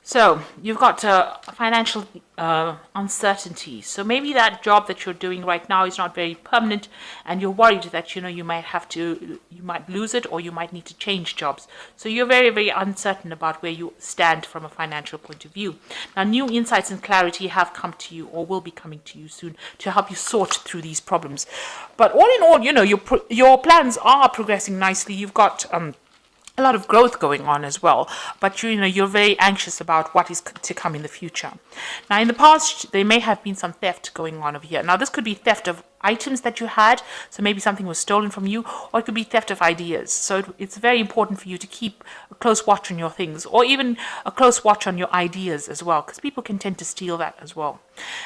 So you've got financial uncertainty. So maybe that job that you're doing right now is not very permanent, and you're worried that you might lose it, or you might need to change jobs. So you're very, very uncertain about where you stand from a financial point of view. Now, new insights and clarity have come to you, or will be coming to you soon, to help you sort through these problems. But all in all, your plans are progressing nicely. You've got a lot of growth going on as well, but you're very anxious about what is to come in the future. Now, in the past, there may have been some theft going on over here. Now, this could be theft of items that you had, so maybe something was stolen from you, or it could be theft of ideas. So it's very important for you to keep a close watch on your things, or even a close watch on your ideas as well, because people can tend to steal that as well.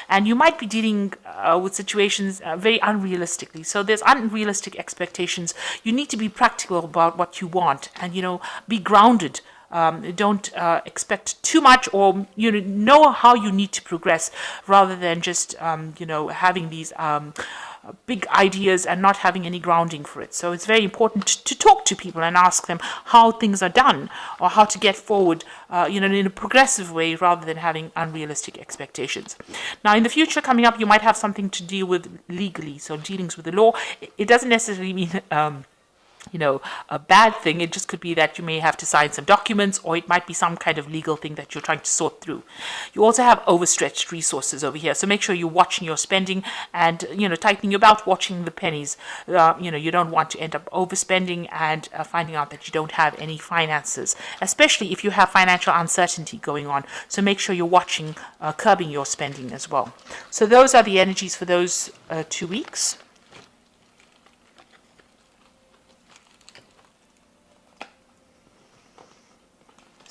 And you might be dealing with situations very unrealistically. So there's unrealistic expectations. You need to be practical about what you want, and be grounded. Don't expect too much, or know how you need to progress, rather than just having these big ideas and not having any grounding for it. So it's very important to talk to people and ask them how things are done, or how to get forward in a progressive way, rather than having unrealistic expectations. Now, in the future coming up, you might have something to deal with legally, so dealings with the law. It doesn't necessarily mean a bad thing. It just could be that you may have to sign some documents, or it might be some kind of legal thing that you're trying to sort through. You also have overstretched resources over here, so make sure you're watching your spending and tightening your belt, watching the pennies. You don't want to end up overspending and finding out that you don't have any finances, especially if you have financial uncertainty going on. So make sure you're watching, curbing your spending as well. So those are the energies for those 2 weeks.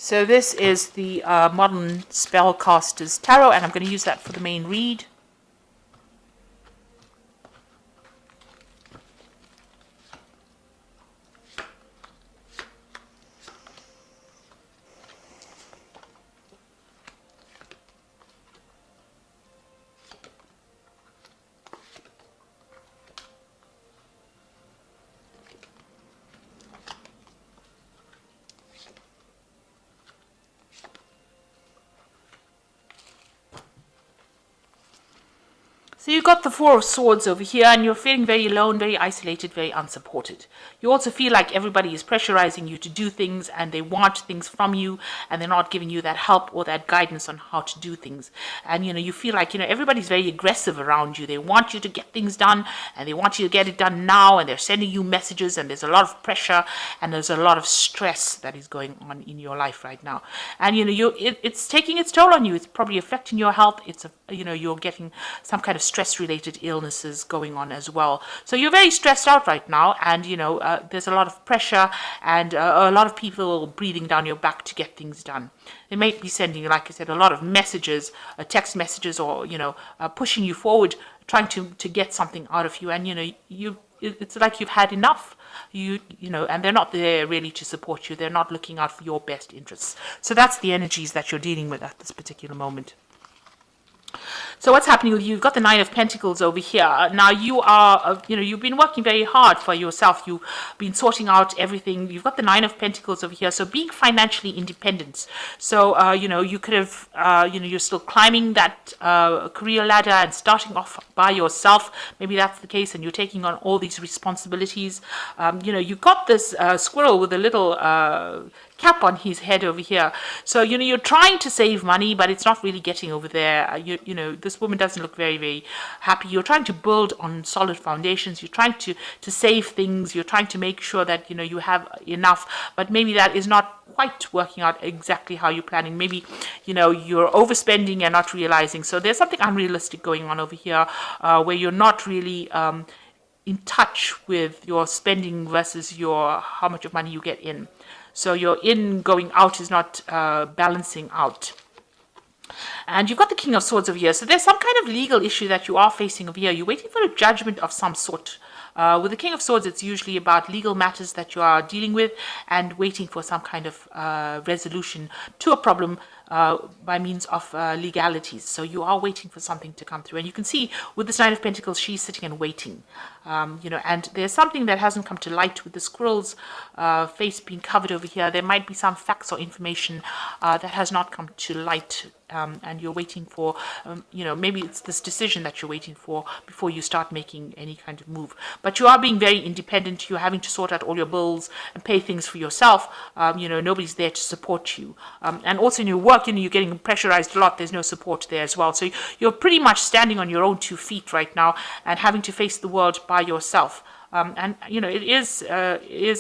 So this is the Modern Spellcasters Tarot, and I'm going to use that for the main read. So you've got the Four of Swords over here, and you're feeling very alone, very isolated, very unsupported. You also feel like everybody is pressurizing you to do things, and they want things from you, and they're not giving you that help or that guidance on how to do things. And you feel like everybody's very aggressive around you. They want you to get things done, and they want you to get it done now, and they're sending you messages, and there's a lot of pressure, and there's a lot of stress that is going on in your life right now. And it's taking its toll on you. It's probably affecting your health. You're getting some kind of stress-related illnesses going on as well. So you're very stressed out right now, and there's a lot of pressure, and a lot of people breathing down your back to get things done. They might be sending, like I said, a lot of messages, text messages, or pushing you forward, trying to get something out of you. And it's like you've had enough. And they're not there really to support you. They're not looking out for your best interests. So that's the energies that you're dealing with at this particular moment. So what's happening with you? You've got the Nine of Pentacles over here. Now you are, you've been working very hard for yourself. You've been sorting out everything. You've got the Nine of Pentacles over here. So being financially independent. So, you could have, you're still climbing that career ladder and starting off by yourself. Maybe that's the case, and you're taking on all these responsibilities. You've got this squirrel with a little cap on his head over here. So, you're trying to save money, but it's not really getting over there. This woman doesn't look very, very happy. You're trying to build on solid foundations. You're trying to save things. You're trying to make sure that, you have enough, but maybe that is not quite working out exactly how you're planning. Maybe, you're overspending and not realizing. So there's something unrealistic going on over here, where you're not really in touch with your spending versus how much of money you get in. So your in going out is not balancing out. And you've got the King of Swords over here. So there's some kind of legal issue that you are facing over here. You're waiting for a judgment of some sort. With the King of Swords, it's usually about legal matters that you are dealing with and waiting for some kind of resolution to a problem by means of legalities. So you are waiting for something to come through. And you can see with this Nine of Pentacles, she's sitting and waiting. And there's something that hasn't come to light with the squirrel's face being covered over here. There might be some facts or information that has not come to light, and you're waiting for, maybe it's this decision that you're waiting for before you start making any kind of move. But you are being very independent. You're having to sort out all your bills and pay things for yourself. Nobody's there to support you. And also in your work, you're getting pressurized a lot. There's no support there as well. So you're pretty much standing on your own 2 feet right now and having to face the world by yourself. It is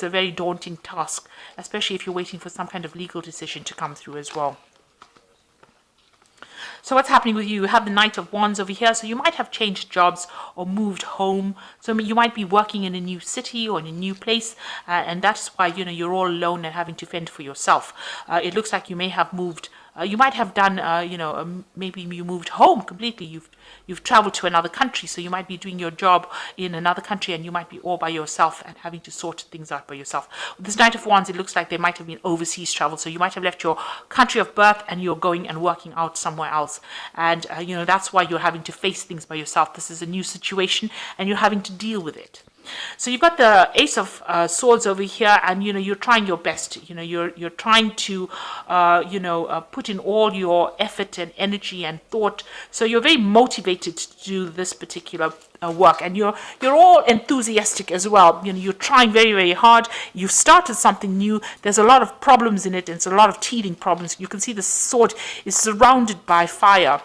a very daunting task, especially if you're waiting for some kind of legal decision to come through as well. So what's happening with you? You have the Knight of Wands over here. So you might have changed jobs or moved home. So you might be working in a new city or in a new place. And that's why, you're all alone and having to fend for yourself. It looks like you may have moved. You might have done, maybe you moved home completely. You've traveled to another country, so you might be doing your job in another country and you might be all by yourself and having to sort things out by yourself. With this Knight of Wands, it looks like there might have been overseas travel. So you might have left your country of birth and you're going and working out somewhere else. And, that's why you're having to face things by yourself. This is a new situation and you're having to deal with it. So you've got the Ace of Swords over here, and you're trying your best. You're trying to put in all your effort and energy and thought. So you're very motivated to do this particular work, and you're all enthusiastic as well. You're trying very, very hard. You've started something new. There's a lot of problems in it, and it's a lot of teething problems. You can see the sword is surrounded by fire.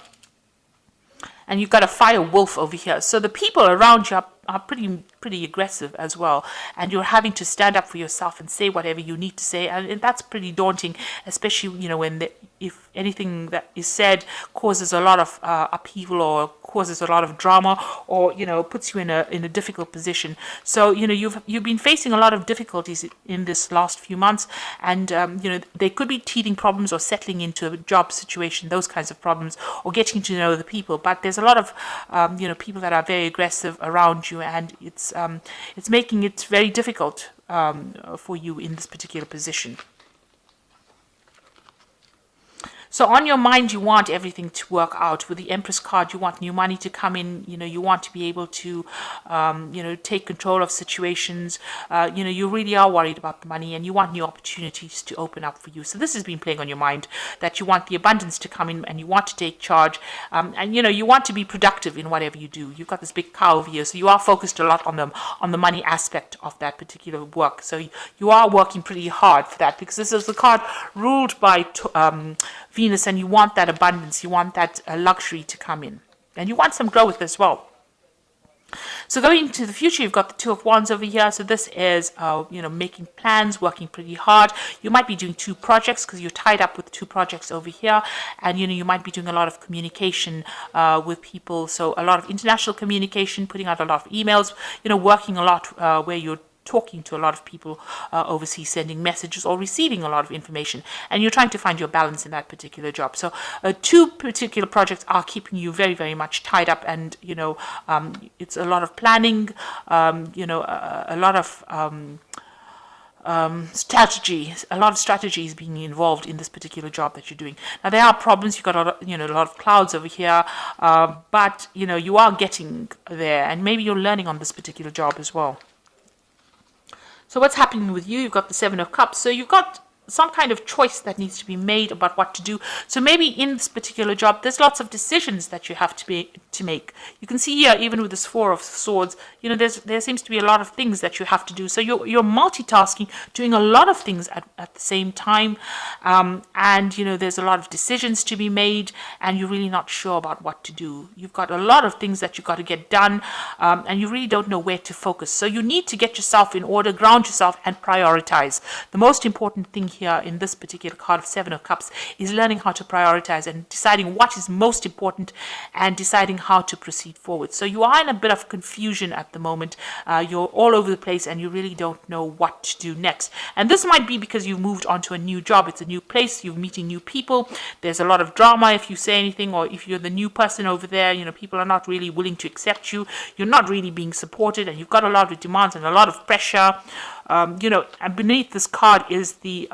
And you've got a fire wolf over here. So the people around you are pretty aggressive as well. And you're having to stand up for yourself and say whatever you need to say. And that's pretty daunting, especially, when if anything that is said causes a lot of upheaval or causes a lot of drama or, puts you in a difficult position. So, you've been facing a lot of difficulties in this last few months. And, there could be teething problems or settling into a job situation, those kinds of problems, or getting to know the people. But there's a lot of, people that are very aggressive around you, and it's making it very difficult for you in this particular position. So on your mind, you want everything to work out. With the Empress card, you want new money to come in. You want to be able to, take control of situations. You really are worried about the money and you want new opportunities to open up for you. So this has been playing on your mind, that you want the abundance to come in and you want to take charge. And you want to be productive in whatever you do. You've got this big cow over here, so you are focused a lot on the money aspect of that particular work. So you are working pretty hard for that, because this is the card ruled by Venus, and you want that abundance, you want that luxury to come in, and you want some growth as well. So going into the future, you've got the Two of Wands over here. So this is, making plans, working pretty hard. You might be doing 2 projects because you're tied up with 2 projects over here. And, you might be doing a lot of communication with people. So a lot of international communication, putting out a lot of emails, working a lot where you're talking to a lot of people overseas, sending messages or receiving a lot of information, and you're trying to find your balance in that particular job. So 2 particular projects are keeping you very, very much tied up, and it's a lot of planning, a lot of strategies, a lot of strategies being involved in this particular job that you're doing. Now there are problems. You've got a lot of clouds over here, but you are getting there, and maybe you're learning on this particular job as well. So what's happening with you? You've got the Seven of Cups. So you've got some kind of choice that needs to be made about what to do. So maybe in this particular job, there's lots of decisions that you have to make. You can see here, even with this Four of Swords, there seems to be a lot of things that you have to do. So you're multitasking, doing a lot of things at the same time. And there's a lot of decisions to be made, and you're really not sure about what to do. You've got a lot of things that you've got to get done, and you really don't know where to focus. So you need to get yourself in order, ground yourself, and prioritize. The most important thing here in this particular card of Seven of Cups is learning how to prioritize and deciding what is most important and deciding how to proceed forward. So you are in a bit of confusion at the moment. You're all over the place and you really don't know what to do next. And this might be because you've moved on to a new job. It's a new place. You're meeting new people. There's a lot of drama if you say anything, or if you're the new person over there, people are not really willing to accept you. You're not really being supported, and you've got a lot of demands and a lot of pressure. And beneath this card is the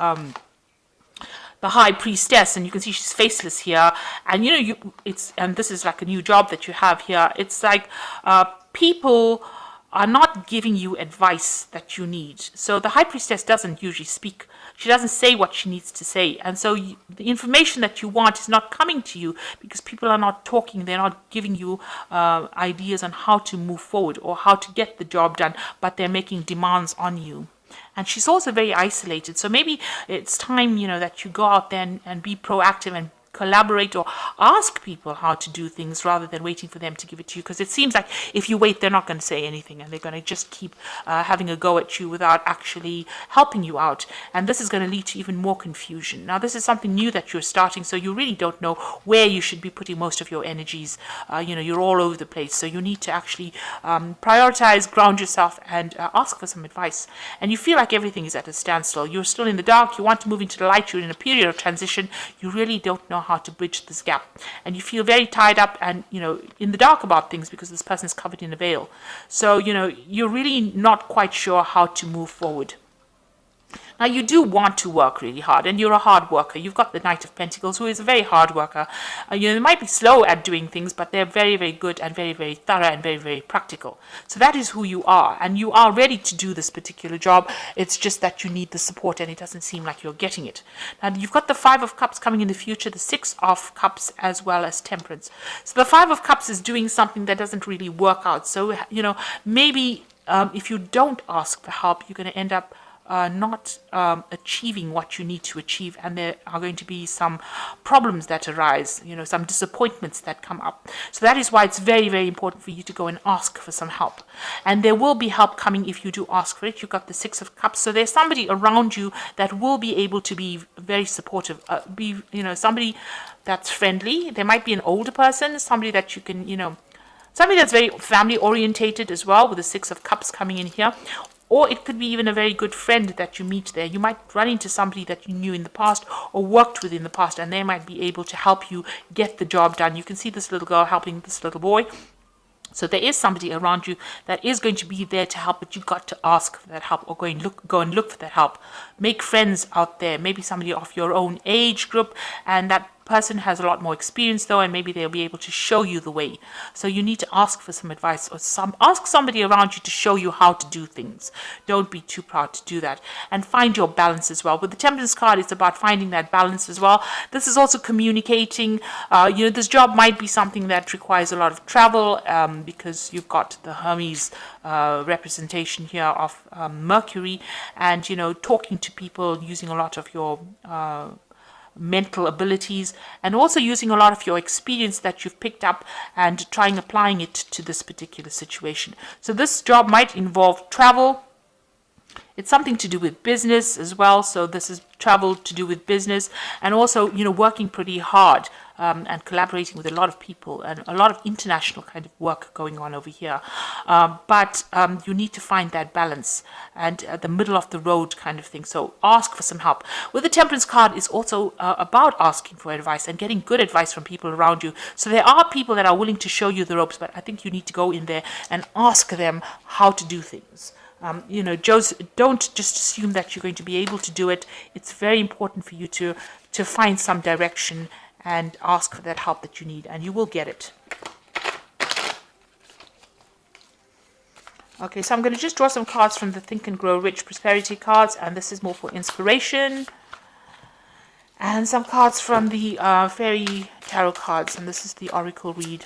the high priestess, and you can see she's faceless here. And and this is like a new job that you have here. It's like people are not giving you advice that you need. So the high priestess doesn't usually speak. She doesn't say what she needs to say. And so the information that you want is not coming to you because people are not talking. They're not giving you ideas on how to move forward or how to get the job done, but they're making demands on you. And she's also very isolated. So maybe it's time, that you go out there and be proactive and collaborate or ask people how to do things rather than waiting for them to give it to you, because it seems like if you wait, they're not going to say anything and they're going to just keep having a go at you without actually helping you out, and this is going to lead to even more confusion. Now this is something new that you're starting, so you really don't know where you should be putting most of your energies. You're all over the place, so you need to actually prioritize, ground yourself, and ask for some advice. And you feel like everything is at a standstill. You're still in the dark, you want to move into the light, you're in a period of transition, you really don't know how to bridge this gap, and you feel very tied up and in the dark about things because this person is covered in a veil. So you're really not quite sure how to move forward. Now, you do want to work really hard, and you're a hard worker. You've got the Knight of Pentacles, who is a very hard worker. They might be slow at doing things, but they're very, very good and very, very thorough and very, very practical. So that is who you are, and you are ready to do this particular job. It's just that you need the support, and it doesn't seem like you're getting it. Now, you've got the Five of Cups coming in the future, the Six of Cups, as well as Temperance. So the Five of Cups is doing something that doesn't really work out. So, maybe if you don't ask for help, you're going to end up not achieving what you need to achieve, and there are going to be some problems that arise, some disappointments that come up. So that is why it's very, very important for you to go and ask for some help. And there will be help coming if you do ask for it. You've got the Six of Cups, so there's somebody around you that will be able to be very supportive, somebody that's friendly. There might be an older person, somebody that you can, somebody that's very family orientated as well, with the Six of Cups coming in here. Or it could be even a very good friend that you meet there. You might run into somebody that you knew in the past or worked with in the past, and they might be able to help you get the job done. You can see this little girl helping this little boy. So there is somebody around you that is going to be there to help, but you've got to ask for that help or go and look for that help. Make friends out there, maybe somebody of your own age group, and that person has a lot more experience though, and maybe they'll be able to show you the way. So you need to ask for some advice, or ask somebody around you to show you how to do things. Don't be too proud to do that, and find your balance as well. With the Temperance card, it's about finding that balance as well. This is also communicating. This job might be something that requires a lot of travel, because you've got the Hermes representation here of Mercury, and talking to people, using a lot of your mental abilities, and also using a lot of your experience that you've picked up and applying it to this particular situation. So this job might involve travel. It's something to do with business as well. So this is travel to do with business, and also, working pretty hard and collaborating with a lot of people, and a lot of international kind of work going on over here. But you need to find that balance and the middle of the road kind of thing. So ask for some help. With the Temperance card, is also about asking for advice and getting good advice from people around you. So there are people that are willing to show you the ropes, but I think you need to go in there and ask them how to do things. Don't just assume that you're going to be able to do it. It's very important for you to find some direction and ask for that help that you need, and you will get it. Okay, so I'm going to just draw some cards from the Think and Grow Rich Prosperity cards, and this is more for inspiration. And some cards from the Fairy Tarot cards, and this is the Oracle read.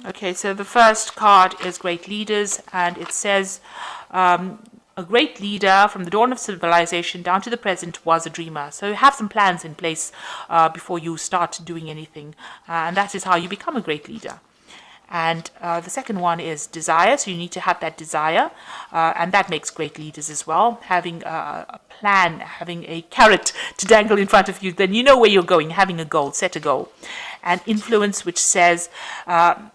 Okay, so the first card is Great Leaders, and it says, a great leader from the dawn of civilization down to the present was a dreamer. So have some plans in place before you start doing anything, and that is how you become a great leader. And the second one is desire, so you need to have that desire, and that makes great leaders as well. Having a plan, having a carrot to dangle in front of you, then you know where you're going, having a goal, set a goal. And influence, which says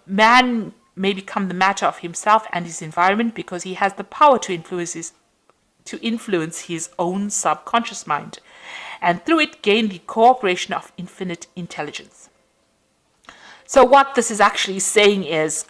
man may become the matter of himself and his environment because he has the power to influence his own subconscious mind, and through it gain the cooperation of infinite intelligence. So what this is actually saying is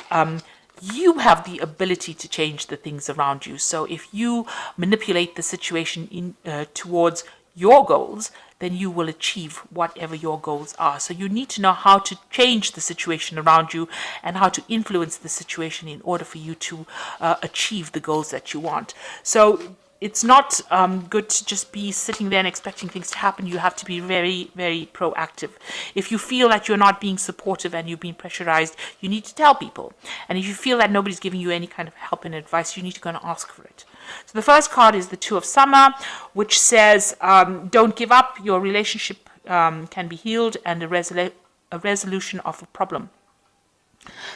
you have the ability to change the things around you. So if you manipulate the situation towards your goals, then you will achieve whatever your goals are. So you need to know how to change the situation around you and how to influence the situation in order for you to achieve the goals that you want. So it's not good to just be sitting there and expecting things to happen. You have to be very, very proactive. If you feel that you're not being supportive and you're being pressurized, you need to tell people. And if you feel that nobody's giving you any kind of help and advice, you need to go and ask for it. So the first card is the Two of Summer, which says, don't give up. Your relationship can be healed, and a resolution of a problem.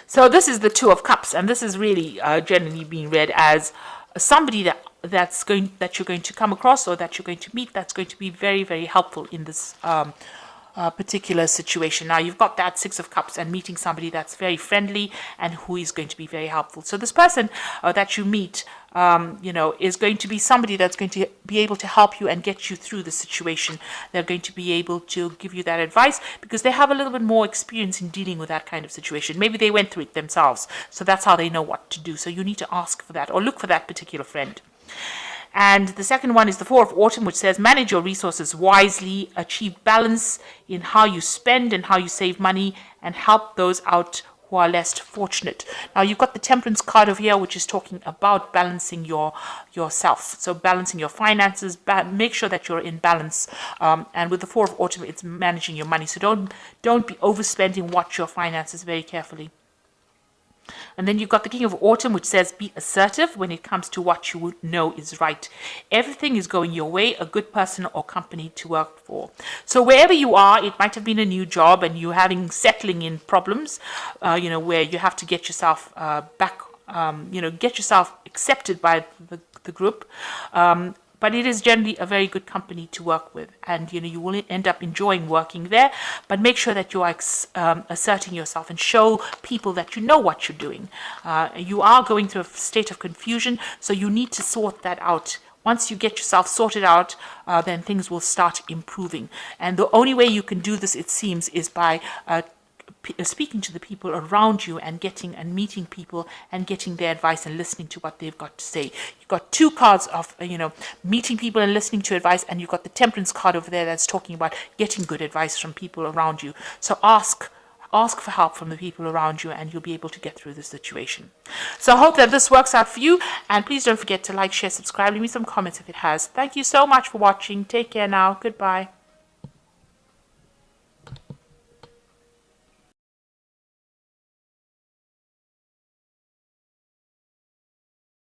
So this is the Two of Cups, and this is really generally being read as somebody that you're going to come across or that you're going to meet that's going to be very, very helpful in this particular situation. Now you've got that Six of Cups and meeting somebody that's very friendly and who is going to be very helpful. So this person that you meet is going to be somebody that's going to be able to help you and get you through the situation. They're going to be able to give you that advice because they have a little bit more experience in dealing with that kind of situation. Maybe they went through it themselves, so that's how they know what to do. So you need to ask for that or look for that particular friend. And the second one is the Four of Autumn, which says manage your resources wisely, achieve balance in how you spend and how you save money, and help those out who are less fortunate. Now you've got the Temperance card over here, which is talking about balancing yourself. So balancing your finances, make sure that you're in balance. And with the Four of Autumn, it's managing your money. So don't be overspending. Watch your finances very carefully. And then you've got the King of Autumn, which says be assertive when it comes to what you know is right. Everything is going your way, a good person or company to work for. So wherever you are, it might have been a new job and you're settling in problems, where you have to get yourself back, get yourself accepted by the group. But it is generally a very good company to work with, and you will end up enjoying working there. But make sure that you are asserting yourself and show people that you know what you're doing. You are going through a state of confusion, so you need to sort that out. Once you get yourself sorted out, then things will start improving. And the only way you can do this, it seems, is by speaking to the people around you and meeting people and getting their advice and listening to what they've got to say. You've got two cards of meeting people and listening to advice, and you've got the Temperance card over there that's talking about getting good advice from people around you. So ask for help from the people around you and you'll be able to get through the situation. So I hope that this works out for you, and please don't forget to like, share, subscribe, leave me some comments if it has. Thank you so much for watching. Take care now. Goodbye.